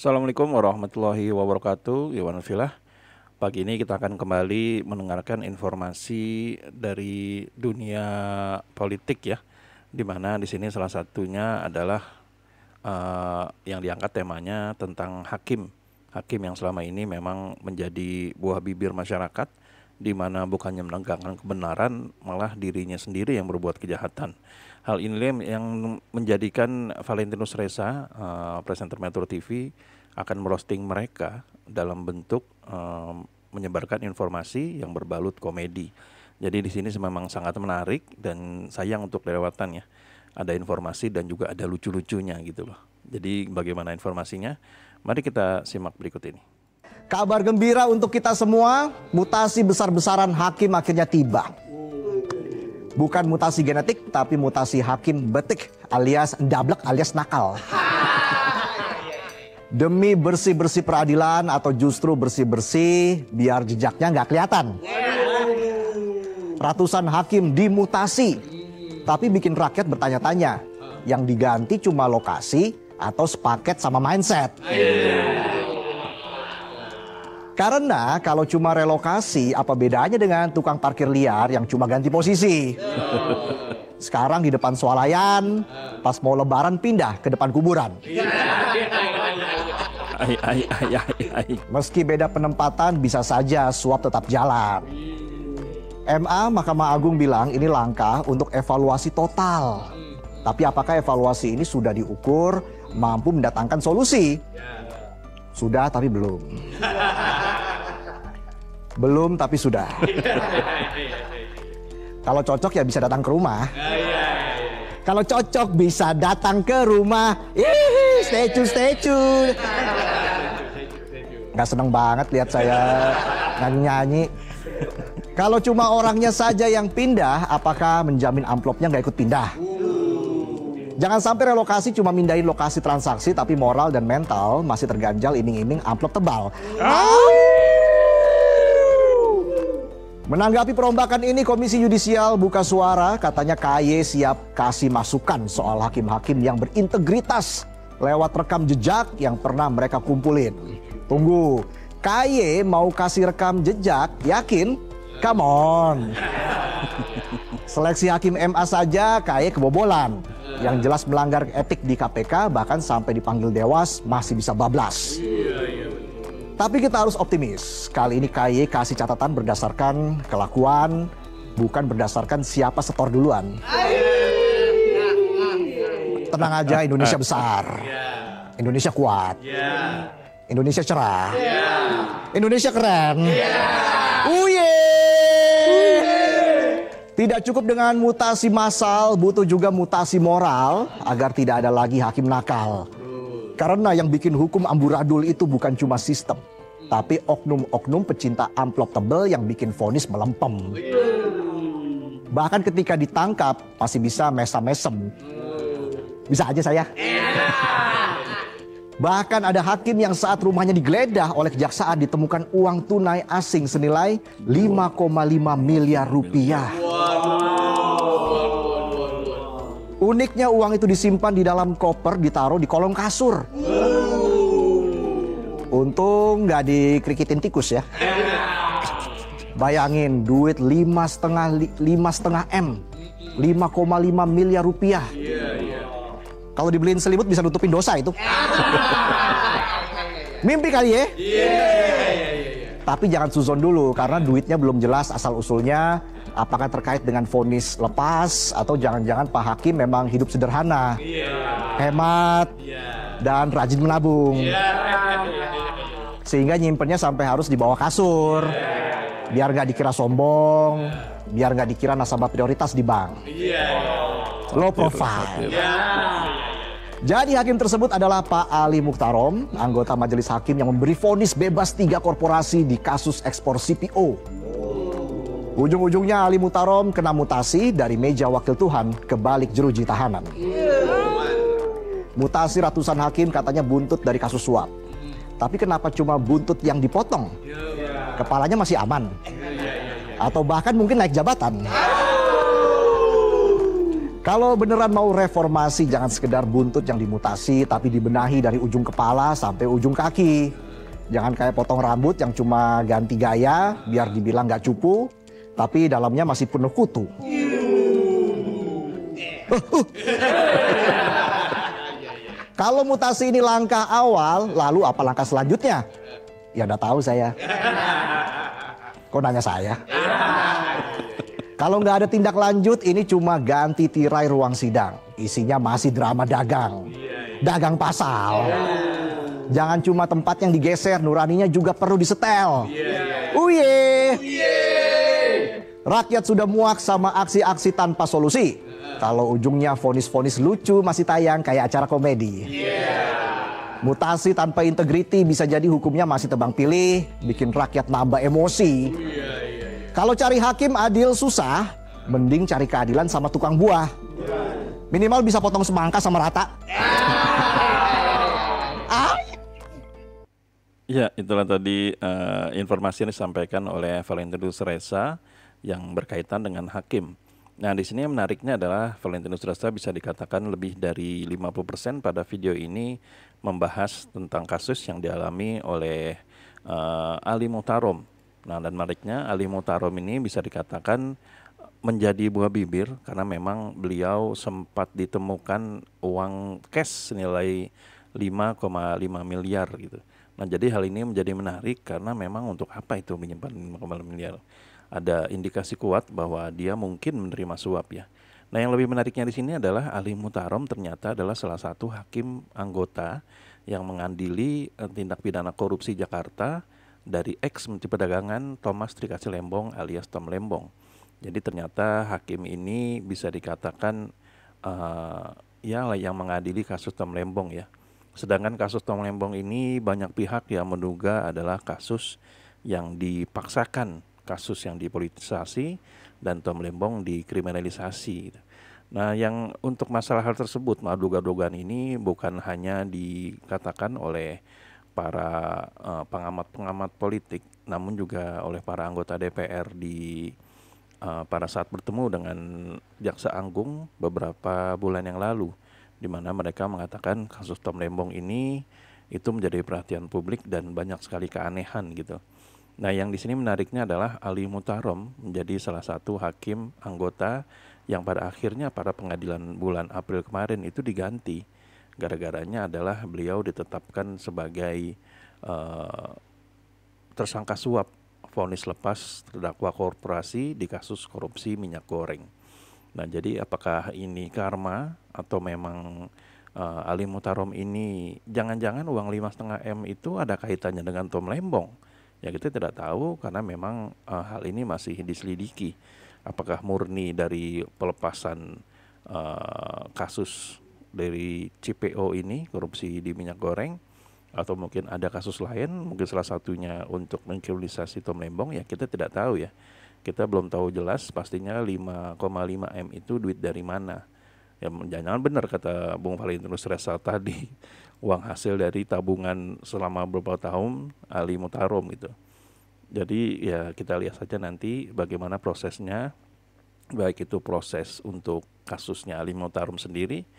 Assalamualaikum warahmatullahi wabarakatuh. Iwan Filah. Pagi ini kita akan kembali mendengarkan informasi dari dunia politik ya, di mana di sini salah satunya adalah yang diangkat temanya tentang hakim yang selama ini memang menjadi buah bibir masyarakat, di mana bukannya menegakkan kebenaran, malah dirinya sendiri yang berbuat kejahatan. Hal ini yang menjadikan Valentinus Reza, presenter Metro TV, akan merosting mereka dalam bentuk menyebarkan informasi yang berbalut komedi. Jadi di sini memang sangat menarik dan sayang untuk dilewatannya. Ada informasi dan juga ada lucu-lucunya gitu loh. Jadi bagaimana informasinya? Mari kita simak berikut ini. Kabar gembira untuk kita semua, mutasi besar-besaran hakim akhirnya tiba. Bukan mutasi genetik, tapi mutasi hakim betik alias ndablek alias nakal. Demi bersih-bersih peradilan atau justru bersih-bersih biar jejaknya nggak kelihatan. Ratusan hakim dimutasi, tapi bikin rakyat bertanya-tanya. Yang diganti cuma lokasi atau sepaket sama mindset. Karena kalau cuma relokasi, apa bedanya dengan tukang parkir liar yang cuma ganti posisi? Sekarang di depan swalayan, pas mau lebaran pindah ke depan kuburan. Meski beda penempatan, bisa saja suap tetap jalan. MA Mahkamah Agung bilang ini langkah untuk evaluasi total. Tapi apakah evaluasi ini sudah diukur mampu mendatangkan solusi? Sudah tapi belum. Belum tapi sudah. Kalau cocok ya bisa datang ke rumah. Kalau cocok bisa datang ke rumah. Stay tune. Gak seneng banget lihat saya nyanyi-nyanyi. Kalau cuma orangnya saja yang pindah, apakah menjamin amplopnya gak ikut pindah? Jangan sampai relokasi cuma mindahin lokasi transaksi, tapi moral dan mental masih terganjal iming-iming amplop tebal. Menanggapi perombakan ini, Komisi Yudisial buka suara, katanya KY siap kasih masukan soal hakim-hakim yang berintegritas lewat rekam jejak yang pernah mereka kumpulin. Tunggu, KY mau kasih rekam jejak, yakin? Come on. Seleksi hakim MA saja KY kebobolan. Yang jelas melanggar etik di KPK, bahkan sampai dipanggil Dewas masih bisa bablas. Tapi kita harus optimis. Kali ini KY kasih catatan berdasarkan kelakuan, bukan berdasarkan siapa setor duluan. Tenang aja, Indonesia besar. Indonesia kuat. Indonesia cerah. Indonesia keren. Tidak cukup dengan mutasi massal, butuh juga mutasi moral agar tidak ada lagi hakim nakal. Karena yang bikin hukum amburadul itu bukan cuma sistem, tapi oknum-oknum pecinta amplop tebel yang bikin vonis melempem. Bahkan ketika ditangkap masih bisa mesam-mesem. Bisa aja saya. Bahkan ada hakim yang saat rumahnya digeledah oleh kejaksaan ditemukan uang tunai asing senilai 5,5 miliar rupiah. Uniknya uang itu disimpan di dalam koper, ditaruh di kolong kasur. Untung nggak dikrikitin tikus ya. Bayangin duit 5,5 M, 5,5 miliar rupiah. Kalau dibeliin selimut bisa nutupin dosa itu. Mimpi kali ya? Tapi jangan suzon dulu karena duitnya belum jelas asal usulnya. Apakah terkait dengan vonis lepas atau jangan-jangan Pak Hakim memang hidup sederhana, hemat, dan rajin menabung. Sehingga nyimpennya sampai harus di bawah kasur. Biar nggak dikira sombong, biar nggak dikira nasabah prioritas di bank. Low profile. Jadi hakim tersebut adalah Pak Ali Mukhtarom, anggota Majelis Hakim yang memberi vonis bebas 3 korporasi di kasus ekspor CPO. Ujung-ujungnya Ali Mukhtarom kena mutasi dari meja wakil Tuhan ke balik jeruji tahanan. Mutasi ratusan hakim katanya buntut dari kasus suap. Tapi kenapa cuma buntut yang dipotong? Kepalanya masih aman. Atau bahkan mungkin naik jabatan. Kalau beneran mau reformasi, jangan sekedar buntut yang dimutasi, tapi dibenahi dari ujung kepala sampai ujung kaki. Jangan kayak potong rambut yang cuma ganti gaya, biar dibilang nggak cupu, tapi dalamnya masih penuh kutu. Kalau mutasi ini langkah awal, lalu apa langkah selanjutnya? Ya udah tahu saya. Kok nanya saya? Kalau nggak ada tindak lanjut, ini cuma ganti tirai ruang sidang. Isinya masih drama dagang. Dagang pasal. Jangan cuma tempat yang digeser, nuraninya juga perlu disetel. Uye. Rakyat sudah muak sama aksi-aksi tanpa solusi. Kalau ujungnya vonis-vonis lucu masih tayang kayak acara komedi. Mutasi tanpa integriti bisa jadi hukumnya masih tebang pilih, bikin rakyat nambah emosi. Kalau cari hakim adil susah, mending cari keadilan sama tukang buah. Minimal bisa potong semangka sama rata. Ya, itulah tadi informasi yang disampaikan oleh Valentinus Reza yang berkaitan dengan hakim. Nah, di sini yang menariknya adalah Valentinus Reza bisa dikatakan lebih dari 50% pada video ini membahas tentang kasus yang dialami oleh Ali Muhtarom. Nah, dan menariknya Ali Muhtarom ini bisa dikatakan menjadi buah bibir karena memang beliau sempat ditemukan uang cash senilai 5,5 miliar gitu. Nah, jadi hal ini menjadi menarik karena memang untuk apa itu menyimpan 5,5 miliar? Ada indikasi kuat bahwa dia mungkin menerima suap ya. Nah, yang lebih menariknya di sini adalah Ali Muhtarom ternyata adalah salah satu hakim anggota yang mengadili tindak pidana korupsi Jakarta dari ex Menteri Perdagangan Thomas Trikasih Lembong alias Tom Lembong. Jadi ternyata hakim ini bisa dikatakan ya yang mengadili kasus Tom Lembong ya. Sedangkan kasus Tom Lembong ini banyak pihak yang menduga adalah kasus yang dipaksakan, kasus yang dipolitisasi dan Tom Lembong dikriminalisasi. Nah, yang untuk masalah hal tersebut, dugaan-dugaan ini bukan hanya dikatakan oleh para pengamat-pengamat politik, namun juga oleh para anggota DPR pada saat bertemu dengan Jaksa Agung beberapa bulan yang lalu, di mana mereka mengatakan kasus Tom Lembong ini itu menjadi perhatian publik dan banyak sekali keanehan gitu. Nah, yang di sini menariknya adalah Ali Muhtarom menjadi salah satu hakim anggota yang pada akhirnya pada pengadilan bulan April kemarin itu diganti. Gara-garanya adalah beliau ditetapkan sebagai tersangka suap, vonis lepas terdakwa korporasi di kasus korupsi minyak goreng. Nah, jadi apakah ini karma atau memang Ali Muhtarom ini jangan-jangan uang 5,5 M itu ada kaitannya dengan Tom Lembong? Ya, kita tidak tahu karena memang hal ini masih diselidiki. Apakah murni dari pelepasan kasus dari CPO ini, korupsi di minyak goreng, atau mungkin ada kasus lain, mungkin salah satunya untuk mengkriminalisasi Tom Lembong, ya kita tidak tahu ya. Kita belum tahu jelas pastinya 5,5 M itu duit dari mana. Ya jangan benar kata Bung Valentinus Reza tadi, uang hasil dari tabungan selama beberapa tahun Ali Muhtarom gitu. Jadi ya kita lihat saja nanti bagaimana prosesnya, baik itu proses untuk kasusnya Ali Muhtarom sendiri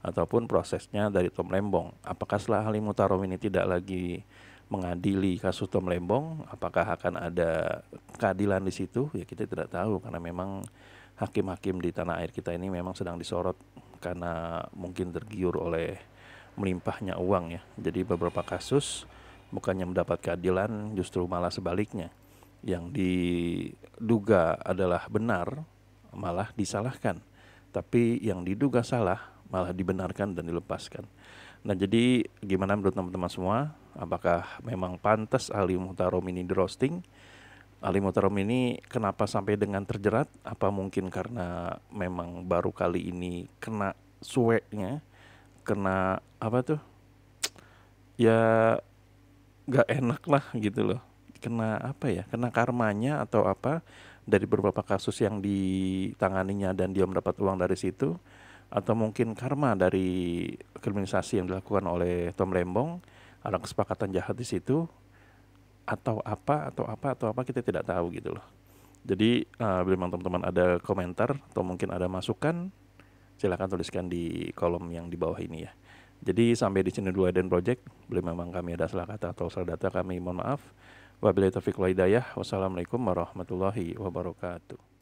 ataupun prosesnya dari Tom Lembong. Apakah setelah Ali Muhtarom ini tidak lagi mengadili kasus Tom Lembong, apakah akan ada keadilan di situ? Ya kita tidak tahu karena memang hakim-hakim di tanah air kita ini memang sedang disorot karena mungkin tergiur oleh melimpahnya uang ya. Jadi beberapa kasus bukannya mendapat keadilan, justru malah sebaliknya. Yang diduga adalah benar malah disalahkan. Tapi yang diduga salah malah dibenarkan dan dilepaskan. Nah, jadi gimana menurut teman-teman semua? Apakah memang pantas Ali Muhtarom ini di roasting? Ali Muhtarom ini kenapa sampai dengan terjerat? Apa mungkin karena memang baru kali ini kena sueknya, kena apa tuh? Ya gak enak lah gitu loh. Kena apa ya? Kena karmanya atau apa dari beberapa kasus yang ditanganinya dan dia mendapat uang dari situ. Atau mungkin karma dari kriminalisasi yang dilakukan oleh Tom Lembong, ada kesepakatan jahat di situ, atau apa kita tidak tahu gitu loh. Jadi bila teman-teman ada komentar atau mungkin ada masukan, Silakan tuliskan di kolom yang di bawah ini ya. Jadi sampai di sini dulu Eden Project. Bila memang kami ada salah kata atau salah data, kami mohon maaf. Wabillahi taufiq wal hidayah. Wassalamualaikum warahmatullahi wabarakatuh.